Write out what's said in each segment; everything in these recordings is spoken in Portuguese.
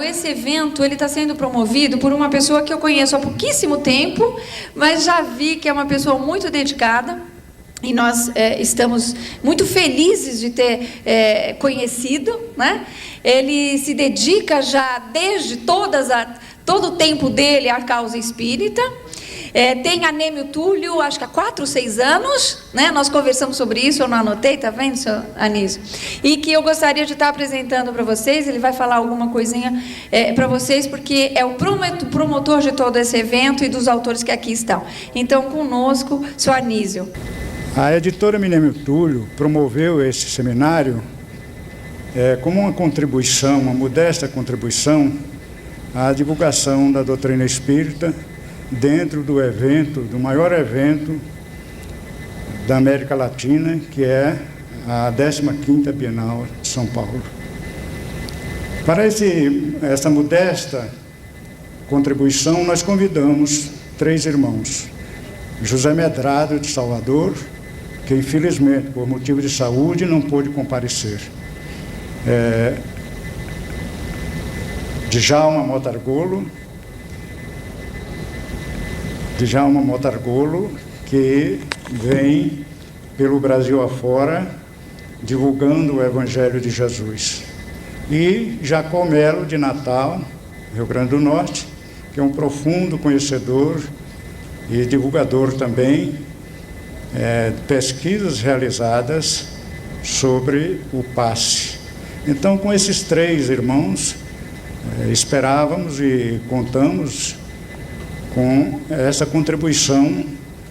Esse evento ele está sendo promovido por uma pessoa que eu conheço há pouquíssimo tempo, mas já vi que é uma pessoa muito dedicada. E nós estamos muito felizes de ter conhecido, né? Ele se dedica já desde todo o tempo dele à causa espírita. Tem Anêmio Túlio, acho que há 4 ou 6 anos, né? Nós conversamos sobre isso, eu não anotei, tá vendo, senhor Anísio? E que eu gostaria de estar apresentando para vocês. Ele vai falar alguma coisinha para vocês, porque é o promotor de todo esse evento e dos autores que aqui estão. Então, conosco, senhor Anísio. A editora Anêmio Túlio promoveu esse seminário como uma contribuição, uma modesta contribuição à divulgação da doutrina espírita dentro do evento, do maior evento da América Latina, que é a 15ª Bienal de São Paulo. Para essa modesta contribuição, nós convidamos 3 irmãos. José Medrado, de Salvador, que infelizmente, por motivo de saúde, não pôde comparecer. Djalma Motargolo, que vem pelo Brasil afora divulgando o Evangelho de Jesus. E Jacó Melo, de Natal, Rio Grande do Norte, que é um profundo conhecedor e divulgador também de pesquisas realizadas sobre o passe. Então, com esses 3 irmãos, esperávamos e contamos com essa contribuição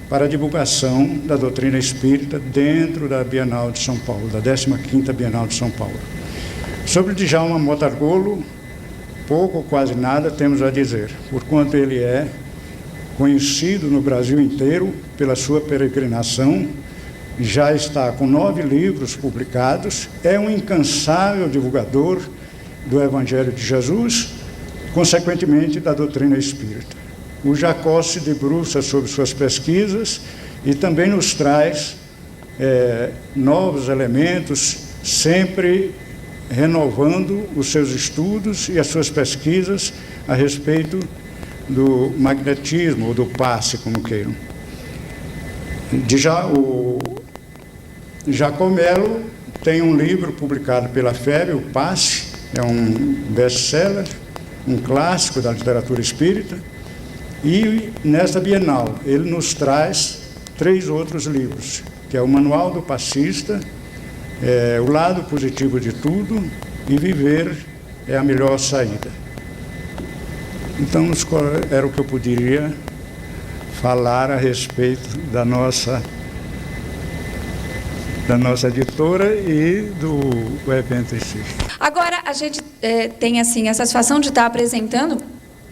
para a divulgação da doutrina espírita dentro da Bienal de São Paulo, da 15ª Bienal de São Paulo. Sobre Djalma Motargolo, pouco ou quase nada temos a dizer, porquanto ele é conhecido no Brasil inteiro pela sua peregrinação, já está com 9 livros publicados, é um incansável divulgador do Evangelho de Jesus, consequentemente da doutrina espírita. O Jacó se debruça sobre suas pesquisas e também nos traz novos elementos, sempre renovando os seus estudos e as suas pesquisas a respeito do magnetismo ou do passe, como queiram. O Jacó Melo tem um livro publicado pela FEB, o Passe, é um best-seller, um clássico da literatura espírita, e nesta Bienal ele nos traz 3 outros livros, que é o Manual do Passista, O Lado Positivo de Tudo e Viver é a Melhor Saída. Então, era o que eu poderia falar a respeito da nossa editora e do evento em si. Agora, a gente tem assim, a satisfação de estar apresentando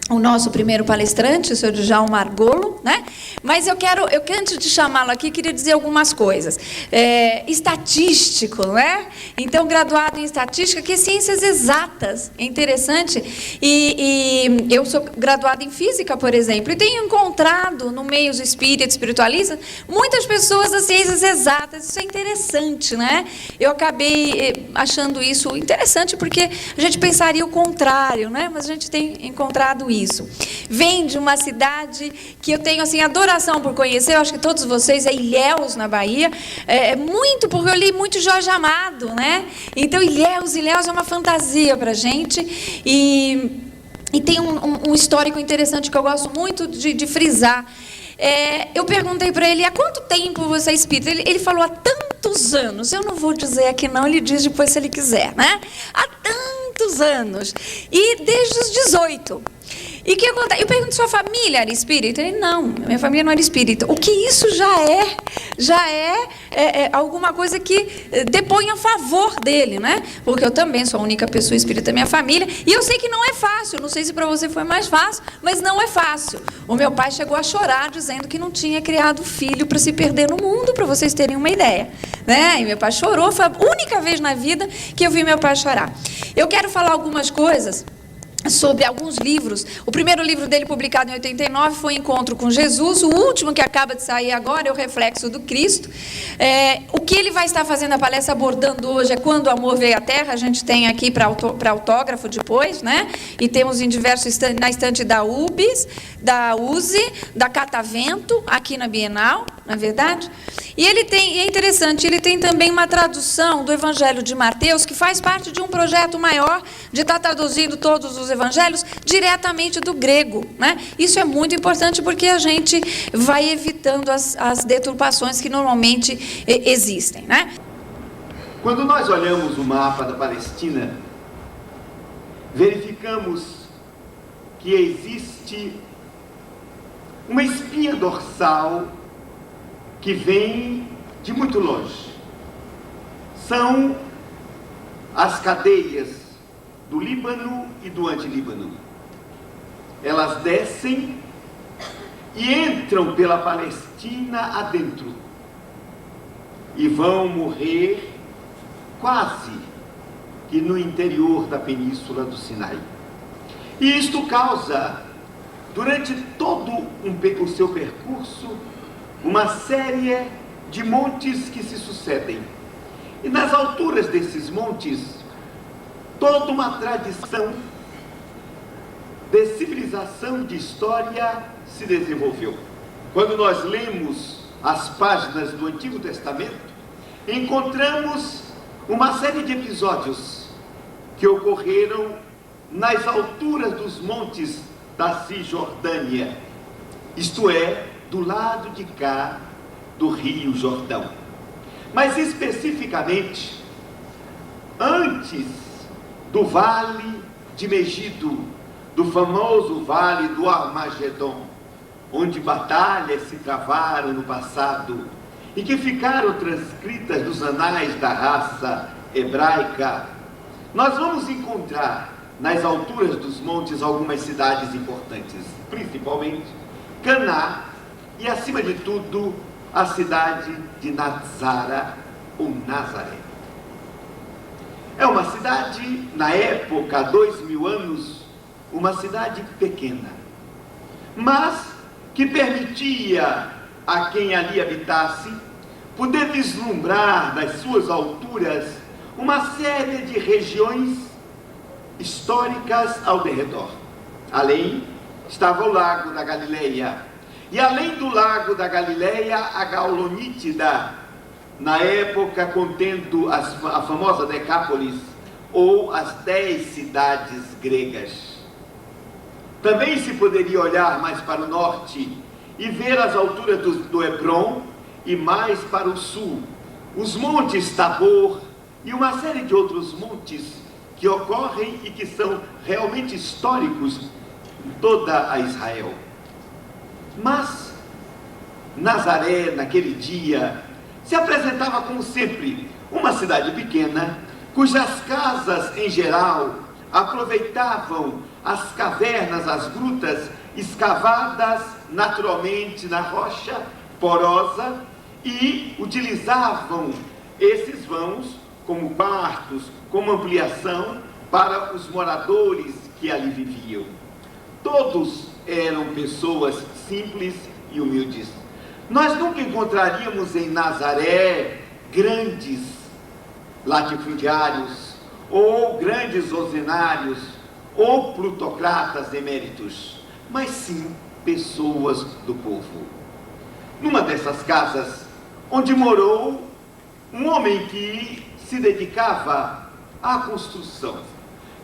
o nosso primeiro palestrante, o senhor Djalma Margolo, né? Mas eu quero, antes de chamá-lo aqui, queria dizer algumas coisas. Estatístico, né? Então, graduado em estatística, que é ciências exatas, é interessante. E eu sou graduada em física, por exemplo, e tenho encontrado no meio dos espíritas, espiritualistas, muitas pessoas das ciências exatas. Isso é interessante, né? Eu acabei achando isso interessante, porque a gente pensaria o contrário, né? Mas a gente tem encontrado isso. Vem de uma cidade que eu tenho assim adoração por conhecer, eu acho que todos vocês, é Ilhéus, na Bahia, muito, porque eu li muito Jorge Amado, né? Então Ilhéus é uma fantasia para a gente, e tem um histórico interessante que eu gosto muito de frisar. Eu perguntei para ele, há quanto tempo você é espírita? Ele falou, há tantos anos. Eu não vou dizer aqui não, ele diz depois se ele quiser, né? Há tantos anos. E desde os 18. E o que acontece? Eu pergunto, sua família era espírita? Ele, não, minha família não era espírita. O que isso já é alguma coisa que depõe a favor dele, né? Porque eu também sou a única pessoa espírita da minha família, e eu sei que não é fácil, não sei se para você foi mais fácil, mas não é fácil. O meu pai chegou a chorar dizendo que não tinha criado filho para se perder no mundo, para vocês terem uma ideia, né? E meu pai chorou, foi a única vez na vida que eu vi meu pai chorar. Eu quero falar algumas coisas sobre alguns livros. O primeiro livro dele, publicado em 89, foi Encontro com Jesus. O último, que acaba de sair agora, é O Reflexo do Cristo. O que ele vai estar fazendo a palestra abordando hoje é Quando o Amor Veio à Terra. A gente tem aqui para autógrafo depois, né? E temos em diversos na estante da UBS, da USE, da Catavento, aqui na Bienal, não é verdade? E ele tem, é interessante, ele tem também uma tradução do Evangelho de Mateus, que faz parte de um projeto maior de estar traduzindo todos os evangelhos diretamente do grego, né? Isso é muito importante porque a gente vai evitando as deturpações que normalmente existem, né? Quando nós olhamos o mapa da Palestina, verificamos que existe uma espinha dorsal que vem de muito longe. São as cadeias do Líbano e do Antilíbano. Elas descem e entram pela Palestina adentro e vão morrer quase que no interior da península do Sinai. E isto causa, durante todo o seu percurso, uma série de montes que se sucedem. E nas alturas desses montes, toda uma tradição de civilização, de história se desenvolveu. Quando nós lemos as páginas do Antigo Testamento, encontramos uma série de episódios que ocorreram nas alturas dos montes da Cisjordânia, isto é, do lado de cá do Rio Jordão. Mas especificamente, antes do Vale de Megido, do famoso Vale do Armagedon, onde batalhas se travaram no passado e que ficaram transcritas nos anais da raça hebraica, nós vamos encontrar nas alturas dos montes algumas cidades importantes, principalmente Caná e, acima de tudo, a cidade de Nazara ou Nazaré. É uma cidade, na época, há 2000 anos, uma cidade pequena, mas que permitia a quem ali habitasse poder vislumbrar nas suas alturas uma série de regiões históricas ao derredor. Além estava o Lago da Galileia, e além do Lago da Galileia, a Gaulonítida, na época contendo a famosa Decápolis, ou as 10 cidades gregas. Também se poderia olhar mais para o norte e ver as alturas do Hebron, e mais para o sul, os montes Tabor e uma série de outros montes que ocorrem e que são realmente históricos em toda a Israel. Mas Nazaré, naquele dia, se apresentava como sempre uma cidade pequena, cujas casas, em geral, aproveitavam as cavernas, as grutas, escavadas naturalmente na rocha porosa, e utilizavam esses vãos como quartos, como ampliação para os moradores que ali viviam. Todos eram pessoas simples e humildes. Nós nunca encontraríamos em Nazaré grandes latifundiários, ou grandes usinários, ou plutocratas eméritos, mas sim pessoas do povo. Numa dessas casas, onde morou um homem que se dedicava à construção,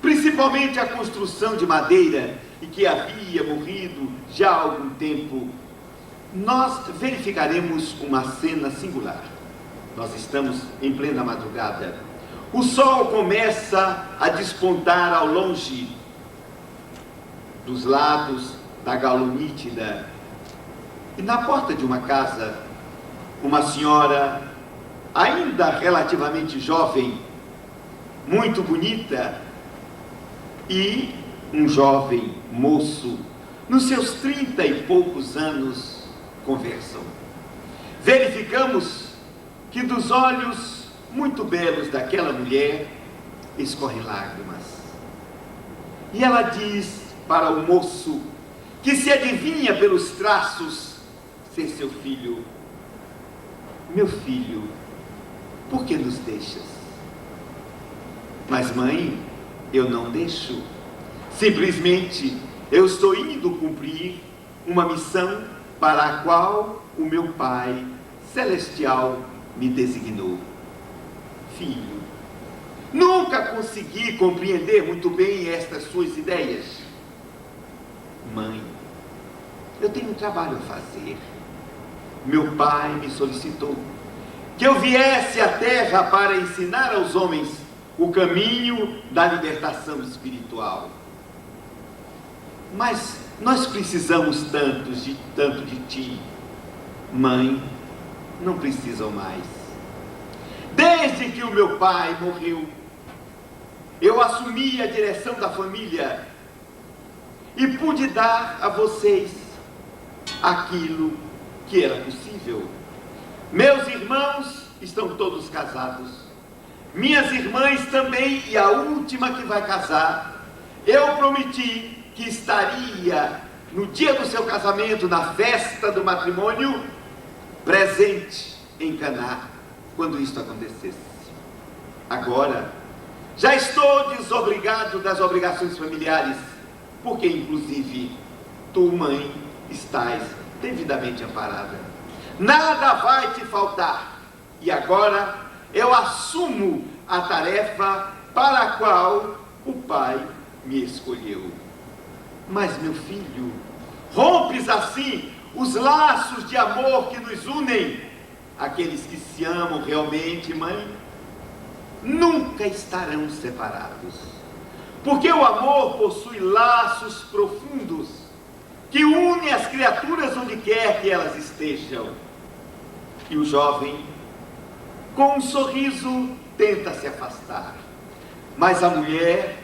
principalmente à construção de madeira, e que havia morrido já há algum tempo, nós verificaremos uma cena singular. Nós estamos em plena madrugada. O sol começa a despontar ao longe dos lados da Gaulonítida. E na porta de uma casa, uma senhora, ainda relativamente jovem, muito bonita, e um jovem moço, nos seus 30 e poucos anos, conversam. Verificamos que dos olhos muito belos daquela mulher escorrem lágrimas. E ela diz para o moço, que se adivinha pelos traços ser seu filho: meu filho, por que nos deixas? Mas mãe, eu não deixo. Simplesmente eu estou indo cumprir uma missão para a qual o meu Pai Celestial me designou. Filho, nunca consegui compreender muito bem estas suas ideias. Mãe, eu tenho um trabalho a fazer. Meu pai me solicitou que eu viesse à terra para ensinar aos homens o caminho da libertação espiritual. Mas nós precisamos tanto de ti. Mãe, não precisam mais. Desde que o meu pai morreu, eu assumi a direção da família e pude dar a vocês aquilo que era possível. Meus irmãos estão todos casados, minhas irmãs também, e a última que vai casar. Eu prometi que estaria no dia do seu casamento, na festa do matrimônio, presente em Caná, quando isto acontecesse. Agora, já estou desobrigado das obrigações familiares, porque inclusive tu, mãe, estás devidamente amparada. Nada vai te faltar. E agora eu assumo a tarefa para a qual o Pai me escolheu. Mas, meu filho, rompes assim os laços de amor que nos unem. Aqueles que se amam realmente, mãe, nunca estarão separados, porque o amor possui laços profundos que unem as criaturas onde quer que elas estejam. E o jovem, com um sorriso, tenta se afastar, mas a mulher,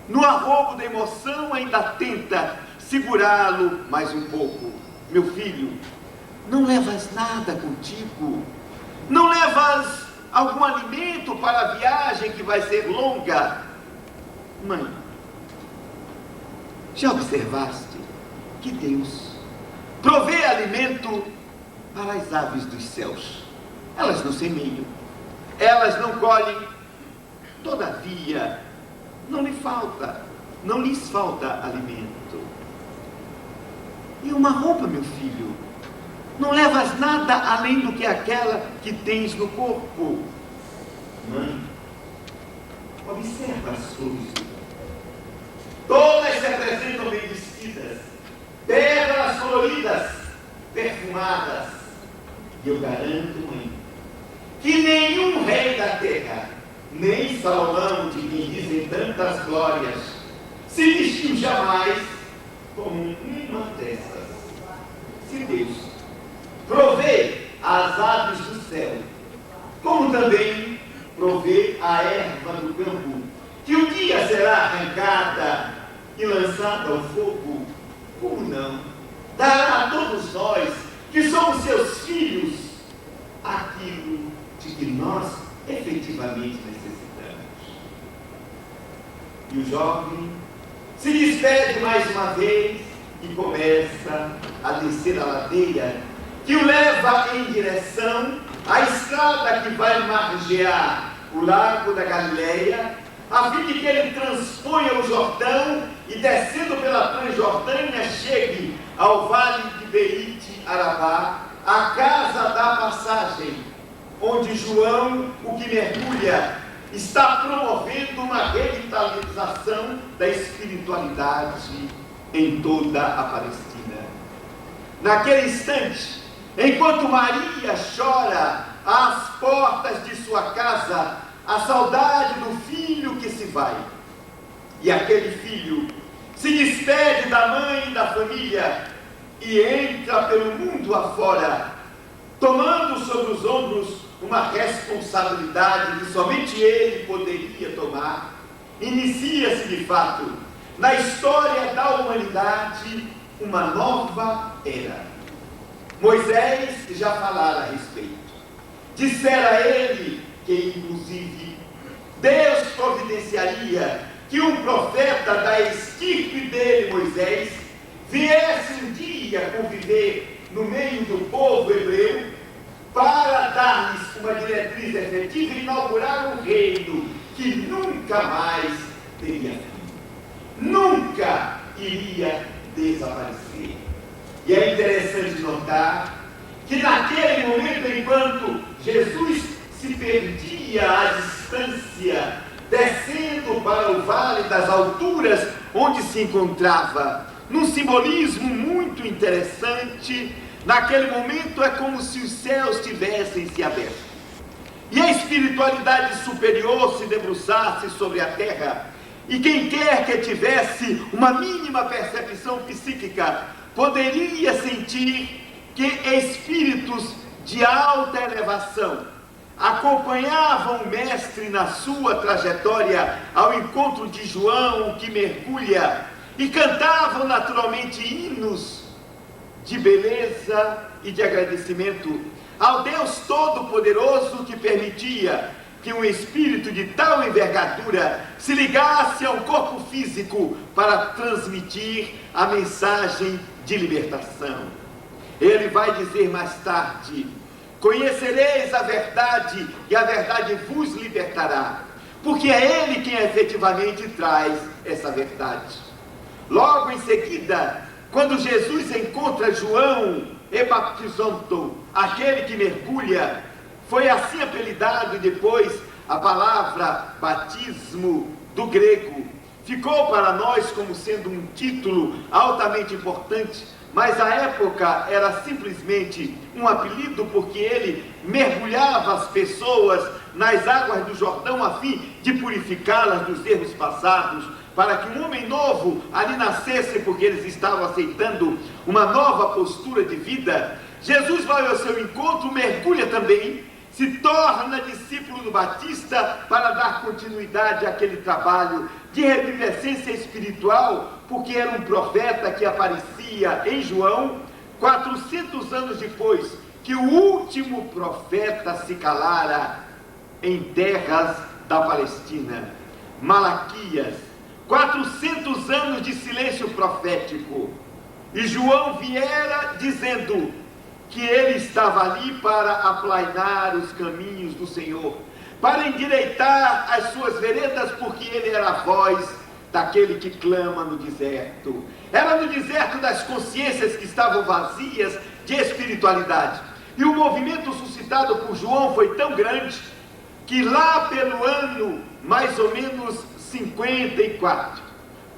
no arrobo da emoção, ainda tenta segurá-lo mais um pouco. Meu filho, não levas nada contigo? Não levas algum alimento para a viagem que vai ser longa? Mãe, já observaste que Deus provê alimento para as aves dos céus? Elas não semeiam, elas não colhem, todavia não lhes falta alimento. E uma roupa, meu filho, não levas nada além do que aquela que tens no corpo. Mãe, observa as flores. Todas se apresentam bem vestidas, pétalas coloridas, perfumadas. E eu garanto, mãe, que nenhum rei da terra, nem Salomão, de quem dizem tantas glórias, se vestiu jamais como uma dessas. Se Deus provê as aves do céu, como também provê a erva do campo, que um dia será arrancada e lançada ao fogo, como não dará a todos nós, que somos seus filhos, aquilo de que nós efetivamente necessitamos? E o jovem se despede mais uma vez e começa a descer a ladeira que o leva em direção à estrada que vai margear o lago da Galileia, a fim de que ele transponha o Jordão e, descendo pela Transjordânia, chegue ao vale de Beite Arabá, a casa da passagem, onde João, o que mergulha, está promovendo uma revitalização da espiritualidade em toda a Palestina. Naquele instante, enquanto Maria chora às portas de sua casa, a saudade do filho que se vai, e aquele filho se despede da mãe e da família e entra pelo mundo afora, tomando sobre os ombros uma responsabilidade que somente ele poderia tomar, inicia-se de fato na história da humanidade uma nova era. Moisés já falara a respeito. Dissera ele que, inclusive, Deus providenciaria que um profeta da estirpe dele, Moisés, viesse um dia conviver no meio do povo hebreu para dar-lhes uma diretriz efetiva e inaugurar um reino que nunca mais teria fim, nunca iria desaparecer. E é interessante notar que naquele momento, enquanto Jesus se perdia à distância, descendo para o vale das alturas onde se encontrava, num simbolismo muito interessante, naquele momento é como se os céus tivessem se aberto e a espiritualidade superior se debruçasse sobre a terra, e quem quer que tivesse uma mínima percepção psíquica poderia sentir que espíritos de alta elevação acompanhavam o mestre na sua trajetória ao encontro de João, que mergulha, e cantavam naturalmente hinos de beleza e de agradecimento ao Deus Todo-Poderoso, que permitia que um espírito de tal envergadura se ligasse ao corpo físico para transmitir a mensagem de libertação. Ele vai dizer mais tarde: conhecereis a verdade e a verdade vos libertará, porque é Ele quem efetivamente traz essa verdade. Logo em seguida, quando Jesus encontra João e batizando aquele que mergulha, foi assim apelidado, e depois a palavra batismo do grego ficou para nós como sendo um título altamente importante, mas à época era simplesmente um apelido, porque ele mergulhava as pessoas nas águas do Jordão a fim de purificá-las dos erros passados, para que um homem novo ali nascesse, porque eles estavam aceitando uma nova postura de vida. Jesus vai ao seu encontro, mergulha também, se torna discípulo do Batista para dar continuidade àquele trabalho de revivescência espiritual, porque era um profeta que aparecia em João 400 anos depois que o último profeta se calara em terras da Palestina. Malaquias, 400 anos de silêncio profético, e João viera dizendo que ele estava ali para aplainar os caminhos do Senhor, para endireitar as suas veredas, porque ele era a voz daquele que clama no deserto. Era no deserto das consciências que estavam vazias de espiritualidade. E o movimento suscitado por João foi tão grande que lá pelo ano mais ou menos 54,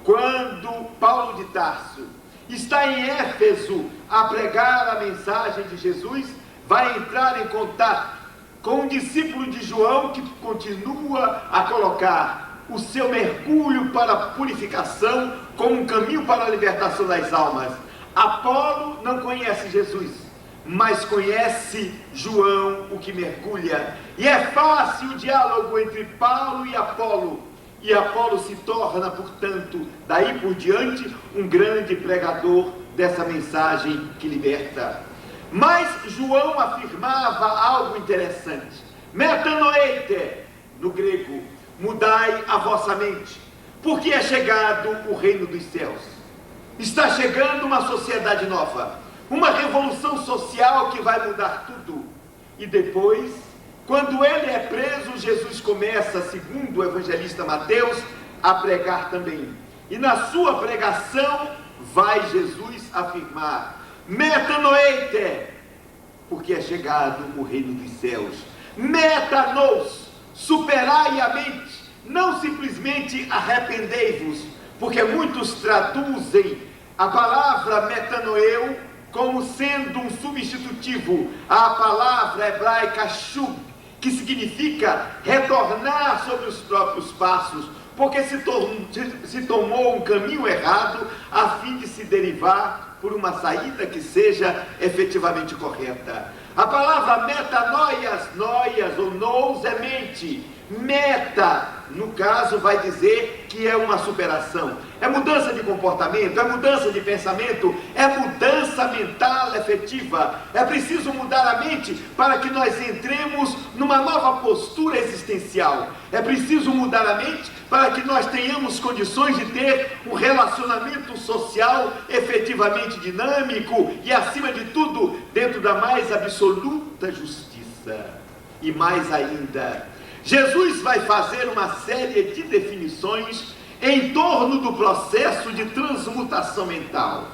quando Paulo de Tarso está em Éfeso a pregar a mensagem de Jesus, vai entrar em contato com um discípulo de João que continua a colocar o seu mergulho para a purificação como um caminho para a libertação das almas. Apolo não conhece Jesus, mas conhece João, o que mergulha, e é fácil o diálogo entre Paulo e Apolo se torna, portanto, daí por diante, um grande pregador dessa mensagem que liberta. Mas João afirmava algo interessante: metanoeite, no grego, mudai a vossa mente, porque é chegado o reino dos céus. Está chegando uma sociedade nova, uma revolução social que vai mudar tudo. E depois, quando ele é preso, Jesus começa, segundo o evangelista Mateus, a pregar também. E na sua pregação vai Jesus afirmar: metanoeite, porque é chegado o reino dos céus. Metanos, superai a mente, não simplesmente arrependei-vos, porque muitos traduzem a palavra metanoeu como sendo um substitutivo à palavra hebraica shub, que significa retornar sobre os próprios passos, porque se tomou um caminho errado a fim de se derivar por uma saída que seja efetivamente correta. A palavra metanoias, noias ou nous é mente. Meta, no caso, vai dizer que é uma superação, é mudança de comportamento, é mudança de pensamento, é mudança mudança mental efetiva. É preciso mudar a mente para que nós entremos numa nova postura existencial. É preciso mudar a mente para que nós tenhamos condições de ter um relacionamento social efetivamente dinâmico e, acima de tudo, dentro da mais absoluta justiça. E mais ainda, Jesus vai fazer uma série de definições em torno do processo de transmutação mental.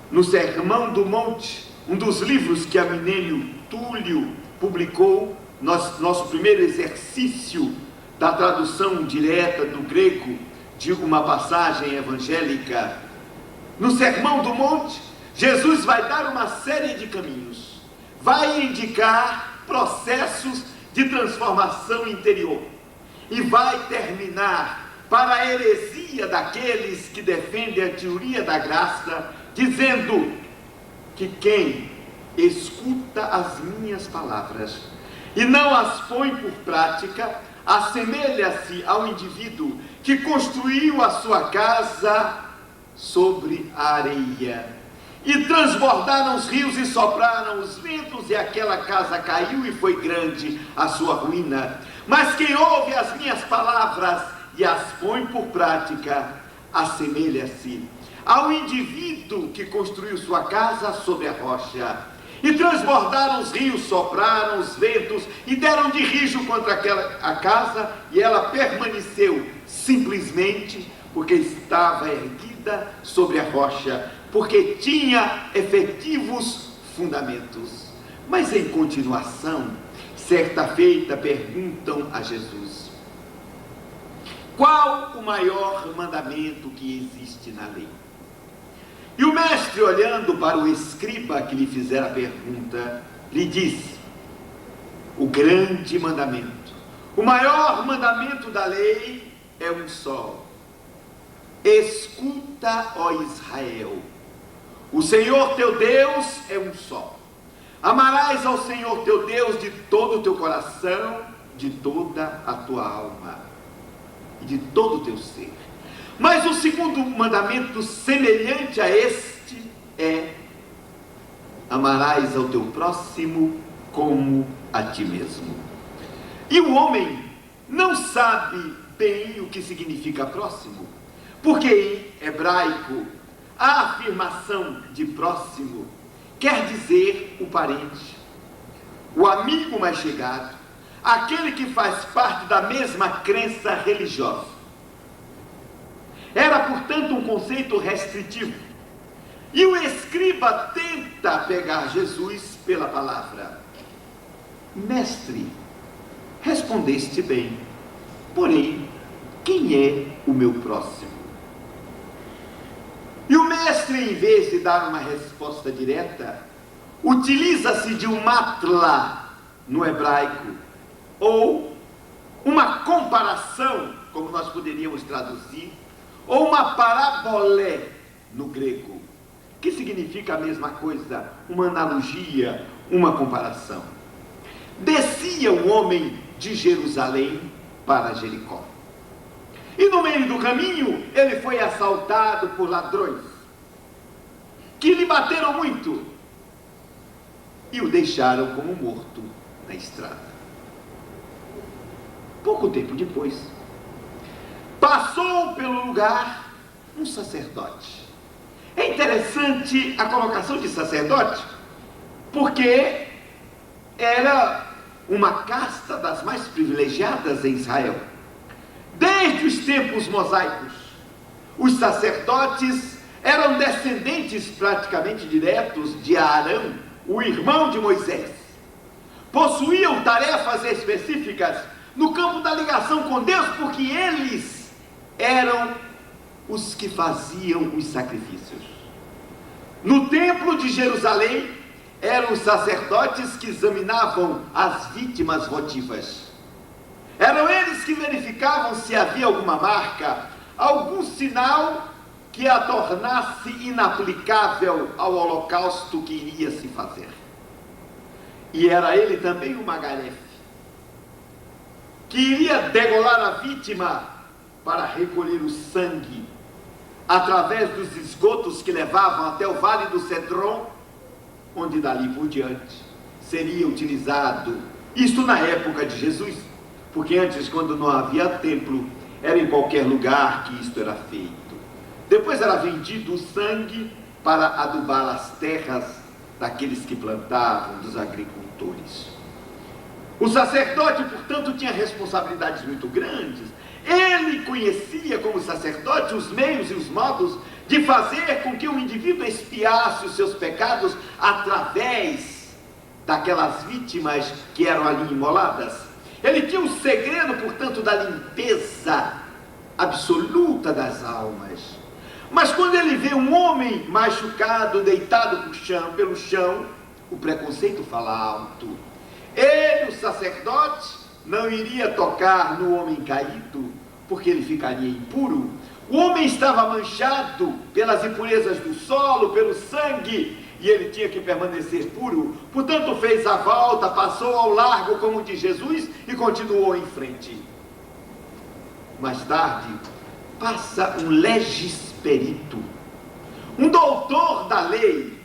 No Sermão do Monte, um dos livros que Amínio Túlio publicou, nosso primeiro exercício da tradução direta do grego de uma passagem evangélica, no Sermão do Monte, Jesus vai dar uma série de caminhos, vai indicar processos de transformação interior e vai terminar para a heresia daqueles que defendem a teoria da graça, dizendo que quem escuta as minhas palavras e não as põe por prática, assemelha-se ao indivíduo que construiu a sua casa sobre a areia. E transbordaram os rios e sopraram os ventos, e aquela casa caiu e foi grande a sua ruína. Mas quem ouve as minhas palavras e as põe por prática, assemelha-se ao indivíduo que construiu sua casa sobre a rocha. E transbordaram os rios, sopraram os ventos, e deram de rijo contra a casa, e ela permaneceu, simplesmente porque estava erguida sobre a rocha, porque tinha efetivos fundamentos. Mas em continuação, certa feita perguntam a Jesus: qual o maior mandamento que existe na lei? E o mestre, olhando para o escriba que lhe fizera a pergunta, lhe disse: o grande mandamento, o maior mandamento da lei é um só. Escuta, ó Israel, o Senhor teu Deus é um só. Amarás ao Senhor teu Deus de todo o teu coração, de toda a tua alma e de todo o teu ser. Mas o segundo mandamento, semelhante a este, é: amarás ao teu próximo como a ti mesmo. E o homem não sabe bem o que significa próximo, porque em hebraico a afirmação de próximo quer dizer o parente, o amigo mais chegado, aquele que faz parte da mesma crença religiosa. Era, portanto, um conceito restritivo. E o escriba tenta pegar Jesus pela palavra. Mestre, respondeste bem, porém, quem é o meu próximo? E o mestre, em vez de dar uma resposta direta, utiliza-se de um matla no hebraico, ou uma comparação, como nós poderíamos traduzir, ou uma parabolé no grego, que significa a mesma coisa, uma analogia, uma comparação. Descia o homem de Jerusalém para Jericó. E no meio do caminho, ele foi assaltado por ladrões, que lhe bateram muito e o deixaram como morto na estrada. Pouco tempo depois, passou pelo lugar um sacerdote. É interessante a colocação de sacerdote, porque era uma casta das mais privilegiadas em Israel. Desde os tempos mosaicos, os sacerdotes eram descendentes praticamente diretos de Arão, o irmão de Moisés. Possuíam tarefas específicas no campo da ligação com Deus, porque eles eram os que faziam os sacrifícios. No templo de Jerusalém, eram os sacerdotes que examinavam as vítimas votivas. Eram eles que verificavam se havia alguma marca, algum sinal que a tornasse inaplicável ao holocausto que iria se fazer. E era ele também o magarefe, que iria degolar a vítima para recolher o sangue, através dos esgotos que levavam até o Vale do Cedron, onde dali por diante seria utilizado, isto na época de Jesus, porque antes, quando não havia templo, era em qualquer lugar que isto era feito. Depois era vendido o sangue para adubar as terras daqueles que plantavam, dos agricultores. O sacerdote, portanto, tinha responsabilidades muito grandes. Ele conhecia, como sacerdote, os meios e os modos de fazer com que o indivíduo expiasse os seus pecados através daquelas vítimas que eram ali imoladas. Ele tinha o segredo, portanto, da limpeza absoluta das almas. Mas quando ele vê um homem machucado, deitado pelo chão, o preconceito fala alto. Ele, o sacerdote, não iria tocar no homem caído, porque ele ficaria impuro. O homem estava manchado pelas impurezas do solo, pelo sangue, e ele tinha que permanecer puro. Portanto, fez a volta, passou ao largo, como diz Jesus, e continuou em frente. Mais tarde, passa um legisperito, um doutor da lei,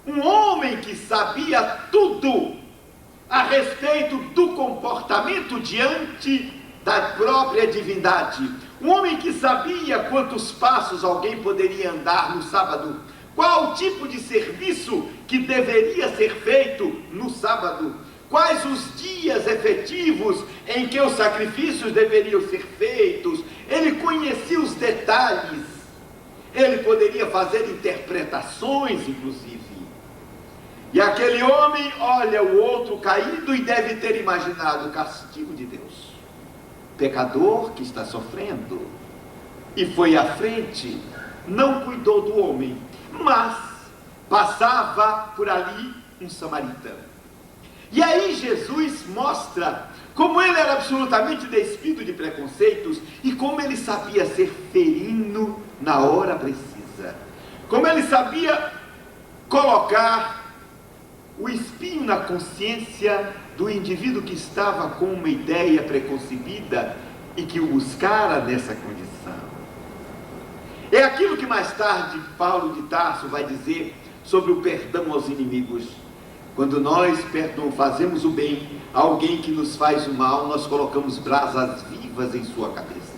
um homem que sabia tudo a respeito do comportamento diante da própria divindade. Um homem que sabia quantos passos alguém poderia andar no sábado, qual o tipo de serviço que deveria ser feito no sábado, quais os dias efetivos em que os sacrifícios deveriam ser feitos. Ele conhecia os detalhes, ele poderia fazer interpretações, inclusive. E aquele homem olha o outro caído e deve ter imaginado o castigo de Deus. Pecador que está sofrendo. E foi à frente, não cuidou do homem, mas passava por ali um samaritano. E aí Jesus mostra como ele era absolutamente despido de preconceitos e como ele sabia ser ferino na hora precisa. Como ele sabia colocar o espinho na consciência do indivíduo que estava com uma ideia preconcebida e que o buscara nessa condição. É aquilo que mais tarde Paulo de Tarso vai dizer sobre o perdão aos inimigos. Quando nós fazemos o bem a alguém que nos faz o mal, nós colocamos brasas vivas em sua cabeça.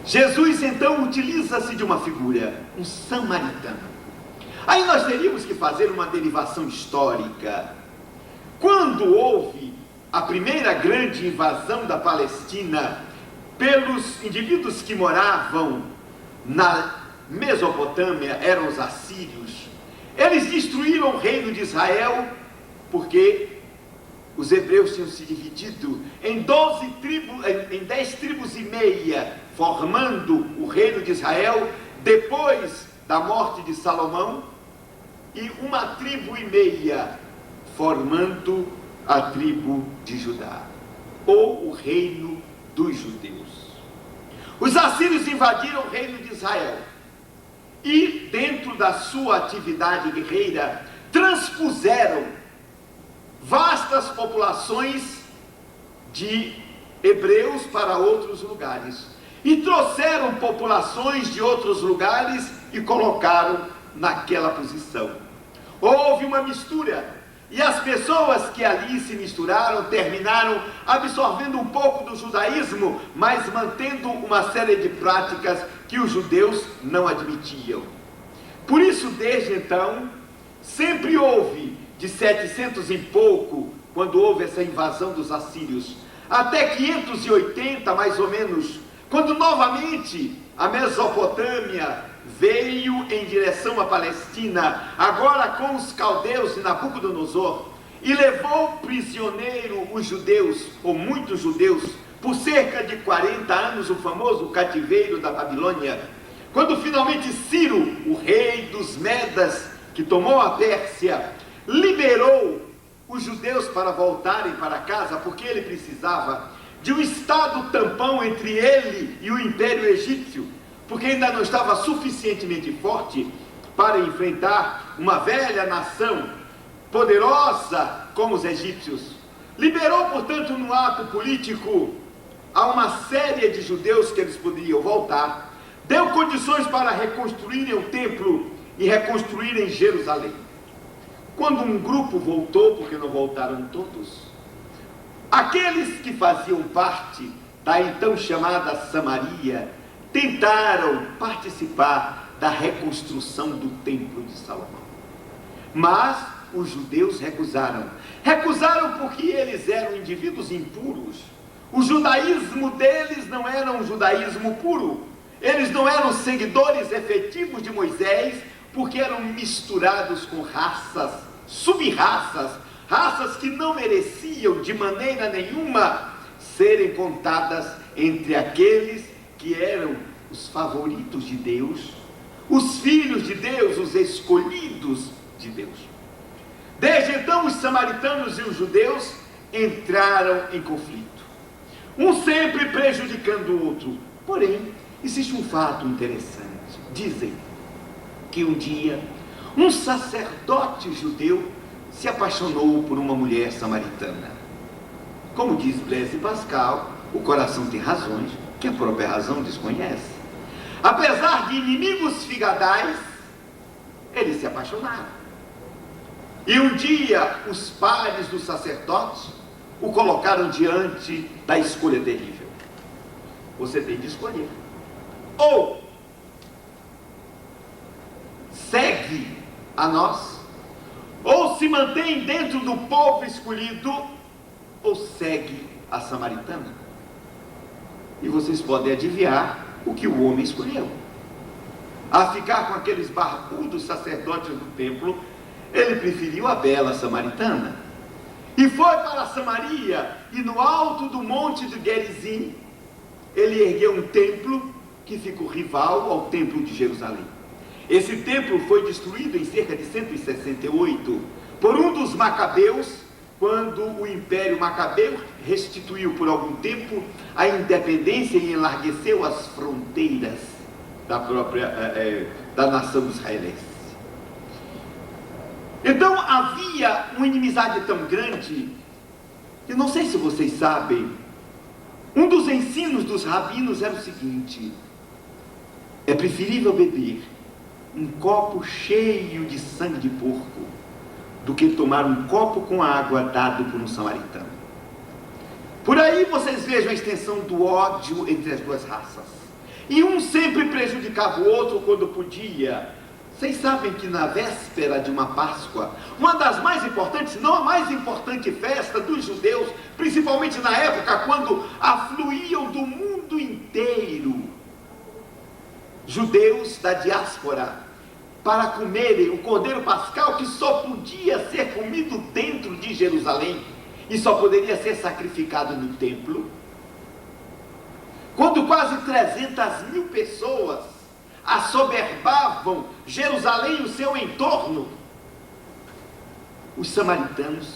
Jesus então utiliza-se de uma figura, um samaritano. Aí nós teríamos que fazer uma derivação histórica. Quando houve a primeira grande invasão da Palestina pelos indivíduos que moravam na Mesopotâmia, eram os assírios, eles destruíram o reino de Israel, porque os hebreus tinham se dividido em 10 tribos e meia, formando o reino de Israel, depois da morte de Salomão, e uma tribo e meia, formando a tribo de Judá, ou o reino dos judeus. Os assírios invadiram o reino de Israel, e dentro da sua atividade guerreira, transpuseram vastas populações de hebreus para outros lugares, e trouxeram populações de outros lugares e colocaram naquela posição. Houve uma mistura, e as pessoas que ali se misturaram terminaram absorvendo um pouco do judaísmo, mas mantendo uma série de práticas que os judeus não admitiam. Por isso, desde então, sempre houve, de 700 e pouco, quando houve essa invasão dos assírios, até 580 mais ou menos, quando novamente a Mesopotâmia veio em direção à Palestina, agora com os caldeus de Nabucodonosor, e levou prisioneiro os judeus, ou muitos judeus, por cerca de 40 anos, o famoso cativeiro da Babilônia. Quando finalmente Ciro, o rei dos Medas, que tomou a Pérsia, liberou os judeus para voltarem para casa, porque ele precisava de um estado tampão entre ele e o Império Egípcio, porque ainda não estava suficientemente forte para enfrentar uma velha nação poderosa como os egípcios. Liberou, portanto, no ato político, a uma série de judeus que eles poderiam voltar, deu condições para reconstruírem o templo e reconstruírem Jerusalém. Quando um grupo voltou, porque não voltaram todos, aqueles que faziam parte da então chamada Samaria tentaram participar da reconstrução do templo de Salomão. Mas os judeus recusaram. Recusaram porque eles eram indivíduos impuros. O judaísmo deles não era um judaísmo puro. Eles não eram seguidores efetivos de Moisés, porque eram misturados com raças, sub-raças, raças que não mereciam de maneira nenhuma serem contadas entre aqueles que eram os favoritos de Deus, os filhos de Deus, os escolhidos de Deus. Desde então, os samaritanos e os judeus entraram em conflito, um sempre prejudicando o outro. Porém, existe um fato interessante. Dizem que um dia um sacerdote judeu se apaixonou por uma mulher samaritana. Como diz Blaise Pascal, o coração tem razões que a própria razão desconhece. Apesar de inimigos figadais, eles se apaixonaram. E um dia os pares do sacerdote o colocaram diante da escolha terrível. Você tem de escolher: ou segue a nós, ou se mantém dentro do povo escolhido, ou segue a samaritana. E vocês podem adivinhar o que o homem escolheu. A ficar com aqueles barbudos sacerdotes do templo, ele preferiu a bela samaritana. E foi para Samaria, e no alto do monte de Gerizim, ele ergueu um templo que ficou rival ao templo de Jerusalém. Esse templo foi destruído em cerca de 168 por um dos macabeus, quando o Império Macabeu restituiu por algum tempo a independência e enlargueceu as fronteiras da própria da nação israelense. Então havia uma inimizade tão grande, eu não sei se vocês sabem, um dos ensinos dos rabinos era o seguinte: é preferível beber um copo cheio de sangue de porco do que tomar um copo com água dado por um samaritano. Por aí vocês vejam a extensão do ódio entre as duas raças. E um sempre prejudicava o outro quando podia. Vocês sabem que na véspera de uma Páscoa, uma das mais importantes, se não a mais importante festa dos judeus, principalmente na época quando afluíam do mundo inteiro judeus da diáspora para comerem o cordeiro pascal, que só podia ser comido dentro de Jerusalém e só poderia ser sacrificado no templo. Quando quase 300.000 pessoas assoberbavam Jerusalém e o seu entorno, os samaritanos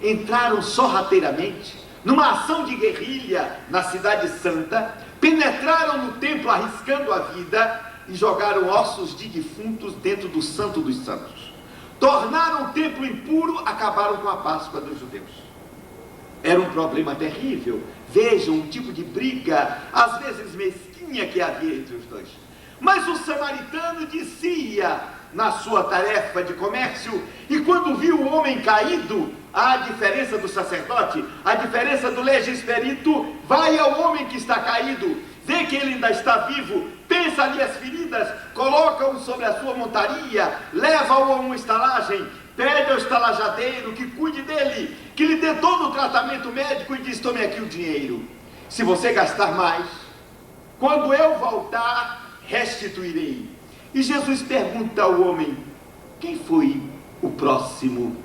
entraram sorrateiramente numa ação de guerrilha na cidade santa, penetraram no templo arriscando a vida e jogaram ossos de defuntos dentro do Santo dos Santos. Tornaram o templo impuro, acabaram com a Páscoa dos judeus. Era um problema terrível. Vejam o tipo de briga, às vezes mesquinha, que havia entre os dois. Mas o samaritano dizia na sua tarefa de comércio, e quando viu o homem caído, a diferença do sacerdote, a diferença do legisperito, vai ao homem que está caído, vê que ele ainda está vivo, pensa ali as feridas, coloca-o sobre a sua montaria, leva-o a uma estalagem, pede ao estalajadeiro que cuide dele, que lhe dê todo o tratamento médico e diz: tome aqui o dinheiro. Se você gastar mais, quando eu voltar, restituirei. E Jesus pergunta ao homem: quem foi o próximo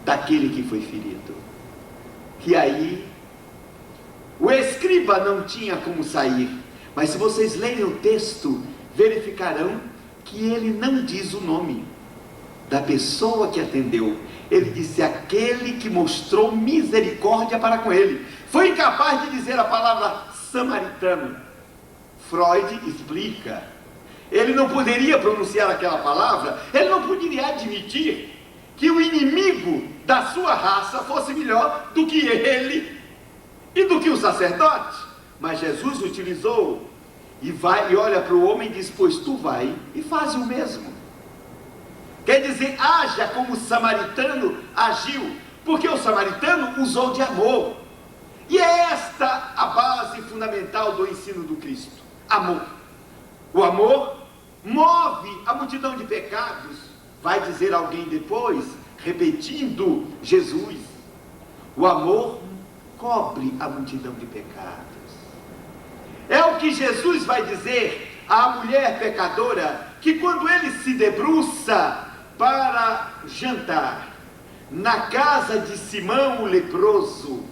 daquele que foi ferido? E aí, o escriba não tinha como sair, mas se vocês lerem o texto, verificarão que ele não diz o nome da pessoa que atendeu. Ele disse: aquele que mostrou misericórdia para com ele. Foi incapaz de dizer a palavra samaritano. Freud explica: ele não poderia pronunciar aquela palavra, ele não poderia admitir que o inimigo da sua raça fosse melhor do que ele e do que o sacerdote. Mas Jesus utilizou e vai e olha para o homem e diz: pois tu vai e faz o mesmo. Quer dizer, haja como o samaritano agiu, porque o samaritano usou de amor. E é esta a base fundamental do ensino do Cristo: amor. O amor move a multidão de pecados, vai dizer alguém depois, repetindo Jesus. O amor cobre a multidão de pecados. É o que Jesus vai dizer à mulher pecadora, que quando ele se debruça para jantar na casa de Simão o leproso,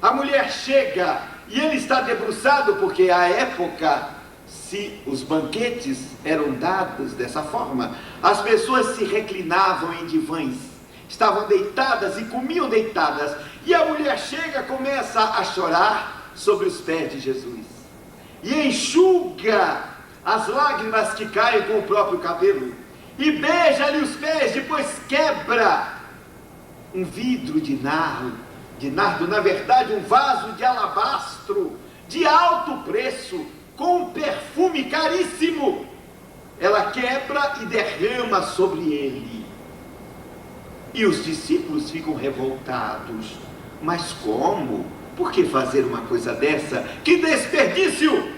a mulher chega e ele está debruçado, porque à época, se os banquetes eram dados dessa forma, as pessoas se reclinavam em divãs, estavam deitadas e comiam deitadas, e a mulher chega, começa a chorar sobre os pés de Jesus, e enxuga as lágrimas que caem com o próprio cabelo, e beija-lhe os pés, depois quebra um vidro de nardo, na verdade um vaso de alabastro, de alto preço, com um perfume caríssimo, ela quebra e derrama sobre ele, e os discípulos ficam revoltados. Mas como? Por que fazer uma coisa dessa? Que desperdício!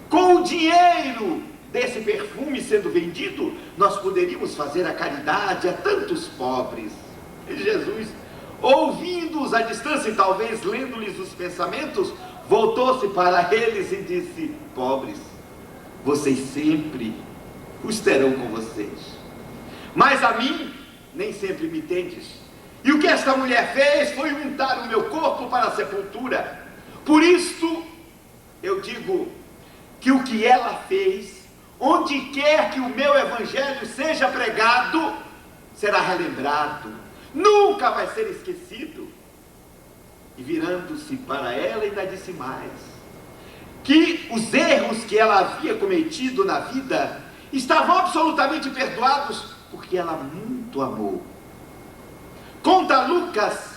Com o dinheiro desse perfume sendo vendido, nós poderíamos fazer a caridade a tantos pobres. E Jesus, ouvindo-os à distância e talvez lendo-lhes os pensamentos, voltou-se para eles e disse: pobres, vocês sempre os terão com vocês, mas a mim nem sempre me tendes. E o que esta mulher fez foi untar o meu corpo para a sepultura. Por isto eu digo que o que ela fez, onde quer que o meu evangelho seja pregado, será relembrado, nunca vai ser esquecido. E virando-se para ela, ainda disse mais, que os erros que ela havia cometido na vida estavam absolutamente perdoados, porque ela muito amou. Conta Lucas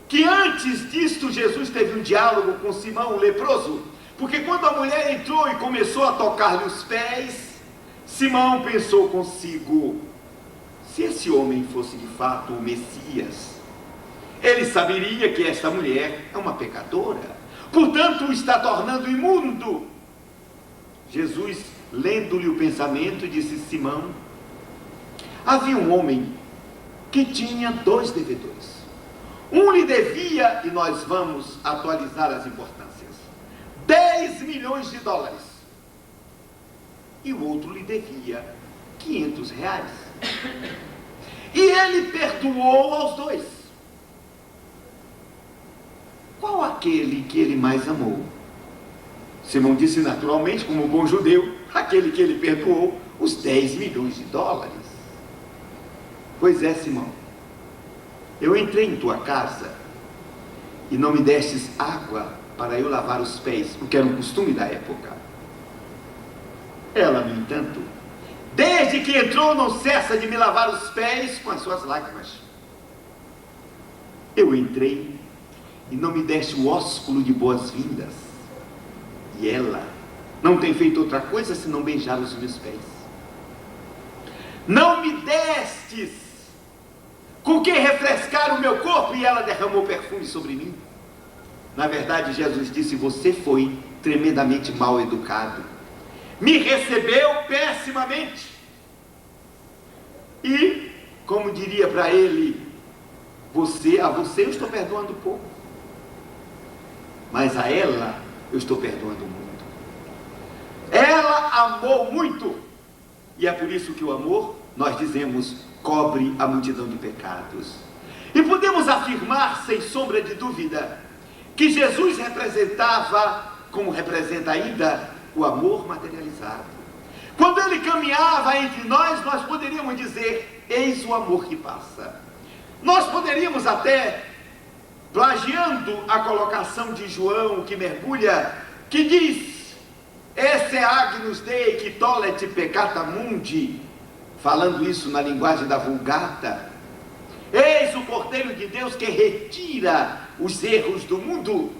que antes disto Jesus teve um diálogo com Simão o leproso, porque quando a mulher entrou e começou a tocar-lhe os pés, Simão pensou consigo: se esse homem fosse de fato o Messias, ele saberia que esta mulher é uma pecadora, portanto o está tornando imundo. Jesus, lendo-lhe o pensamento, disse: Simão, havia um homem que tinha 2 devedores. Um lhe devia, e nós vamos atualizar as importâncias, 10 milhões de dólares. E o outro lhe devia 500 reais. E ele perdoou aos 2. Qual aquele que ele mais amou? Simão disse naturalmente, como bom judeu, aquele que ele perdoou os 10 milhões de dólares. Pois é, Simão, eu entrei em tua casa e não me destes água para eu lavar os pés, o que era um costume da época. Ela, no entanto, desde que entrou, não cessa de me lavar os pés com as suas lágrimas. Eu entrei e não me deste o ósculo de boas-vindas, e ela não tem feito outra coisa senão beijar os meus pés. Não me destes com que refrescar o meu corpo, e ela derramou perfume sobre mim. Na verdade, Jesus disse: você foi tremendamente mal educado, me recebeu pessimamente. E, como diria para ele, a você eu estou perdoando pouco, mas a ela eu estou perdoando muito. Ela amou muito, e é por isso que o amor, nós dizemos, cobre a multidão de pecados. E podemos afirmar, sem sombra de dúvida, que Jesus representava, como representa ainda, o amor materializado. Quando ele caminhava entre nós, nós poderíamos dizer: eis o amor que passa. Nós poderíamos até, plagiando a colocação de João, que mergulha, que diz: esse agnus Dei que tolet peccata mundi, falando isso na linguagem da Vulgata, eis o Cordeiro de Deus que retira os erros do mundo.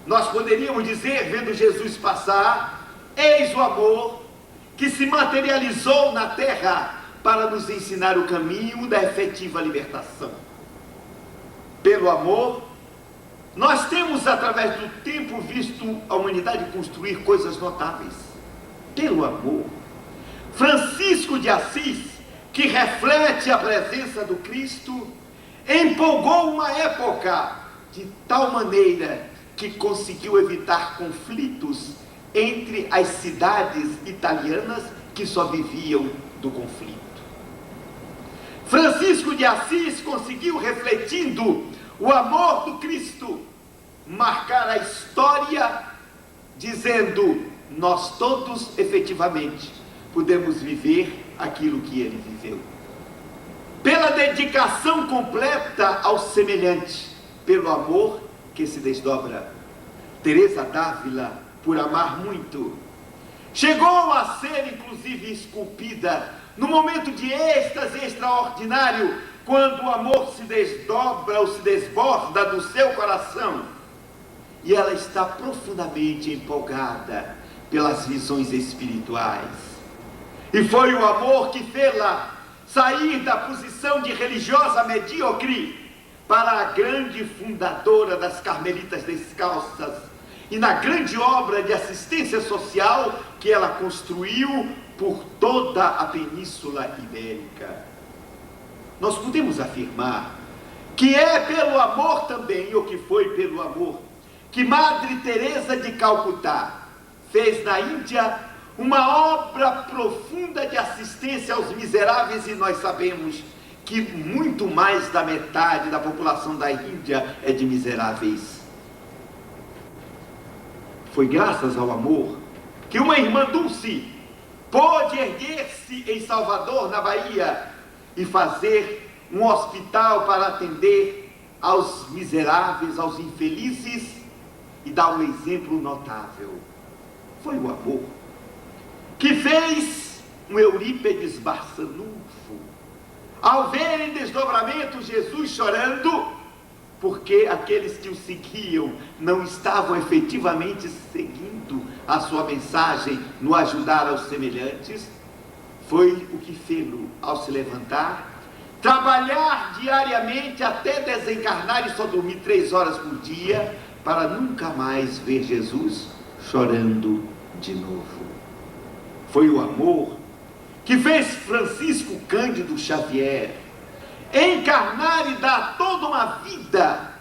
Nós poderíamos dizer, vendo Jesus passar: Eis o amor que se materializou na terra para nos ensinar o caminho da efetiva libertação. Pelo amor, nós temos através do tempo visto a humanidade construir coisas notáveis. Pelo amor, Francisco de Assis, que reflete a presença do Cristo, empolgou uma época de tal maneira que conseguiu evitar conflitos entre as cidades italianas que só viviam do conflito. Francisco de Assis conseguiu, refletindo o amor do Cristo, marcar a história, dizendo: nós todos efetivamente podemos viver aquilo que ele viveu. Pela dedicação completa ao semelhante, pelo amor que se desdobra. Teresa d'Ávila, por amar muito, chegou a ser inclusive esculpida no momento de êxtase extraordinário, quando o amor se desdobra ou se desborda do seu coração, e ela está profundamente empolgada pelas visões espirituais. E foi o amor que fê-la sair da posição de religiosa medíocre para a grande fundadora das Carmelitas Descalças, e na grande obra de assistência social que ela construiu por toda a Península Ibérica. Nós podemos afirmar que é pelo amor também, ou que foi pelo amor, que Madre Teresa de Calcutá fez na Índia uma obra profunda de assistência aos miseráveis, e nós sabemos que muito mais da metade da população da Índia é de miseráveis. Foi graças ao amor que uma irmã Dulce pôde erguer-se em Salvador, na Bahia, e fazer um hospital para atender aos miseráveis, aos infelizes, e dar um exemplo notável. Foi o amor que fez um Eurípides Barçanufo, ao ver em desdobramento Jesus chorando, porque aqueles que o seguiam não estavam efetivamente seguindo a sua mensagem no ajudar aos semelhantes. Foi o que fê-lo ao se levantar, trabalhar diariamente até desencarnar e só dormir 3 horas por dia, para nunca mais ver Jesus chorando de novo. Foi o amor que fez Francisco Cândido Xavier encarnar e dar toda uma vida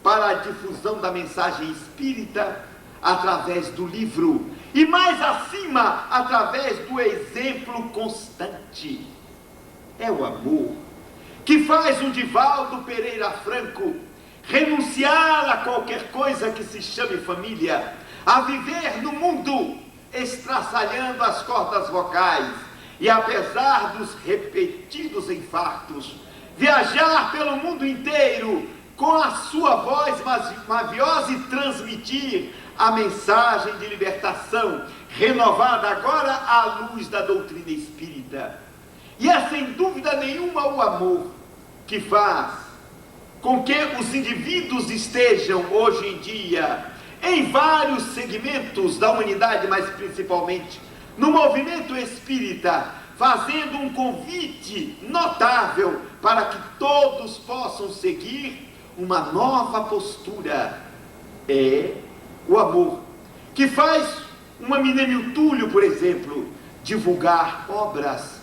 para a difusão da mensagem espírita através do livro, e mais acima, através do exemplo constante. É o amor que faz o Divaldo Pereira Franco renunciar a qualquer coisa que se chame família, a viver no mundo estraçalhando as cordas vocais, e apesar dos repetidos infartos, viajar pelo mundo inteiro com a sua voz maviosa e transmitir a mensagem de libertação, renovada agora à luz da doutrina espírita. E é sem dúvida nenhuma o amor que faz com que os indivíduos estejam hoje em dia em vários segmentos da humanidade, mas principalmente no movimento espírita, fazendo um convite notável para que todos possam seguir uma nova postura. É o amor que faz uma Minêmio Túlio, por exemplo, divulgar obras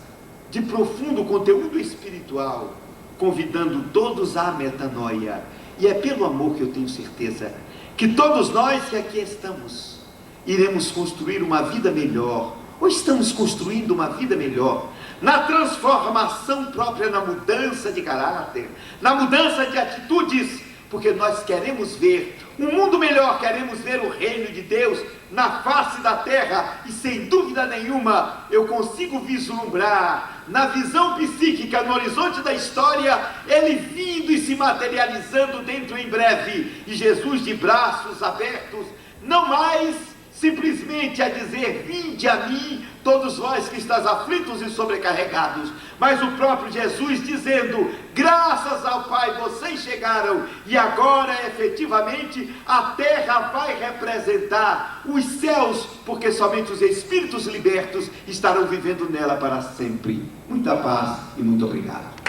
de profundo conteúdo espiritual, convidando todos à metanoia. E é pelo amor que eu tenho certeza que todos nós que aqui estamos iremos construir uma vida melhor, ou estamos construindo uma vida melhor, na transformação própria, na mudança de caráter, na mudança de atitudes, porque nós queremos ver um mundo melhor, queremos ver o reino de Deus na face da terra, e sem dúvida nenhuma eu consigo vislumbrar na visão psíquica, no horizonte da história, ele vindo e se materializando dentro em breve, e Jesus de braços abertos, não mais simplesmente a dizer: vinde a mim, todos vós que estáis aflitos e sobrecarregados, mas o próprio Jesus dizendo: graças ao Pai vocês chegaram, e agora efetivamente a terra vai representar os céus, porque somente os espíritos libertos estarão vivendo nela para sempre. Muita paz e muito obrigado.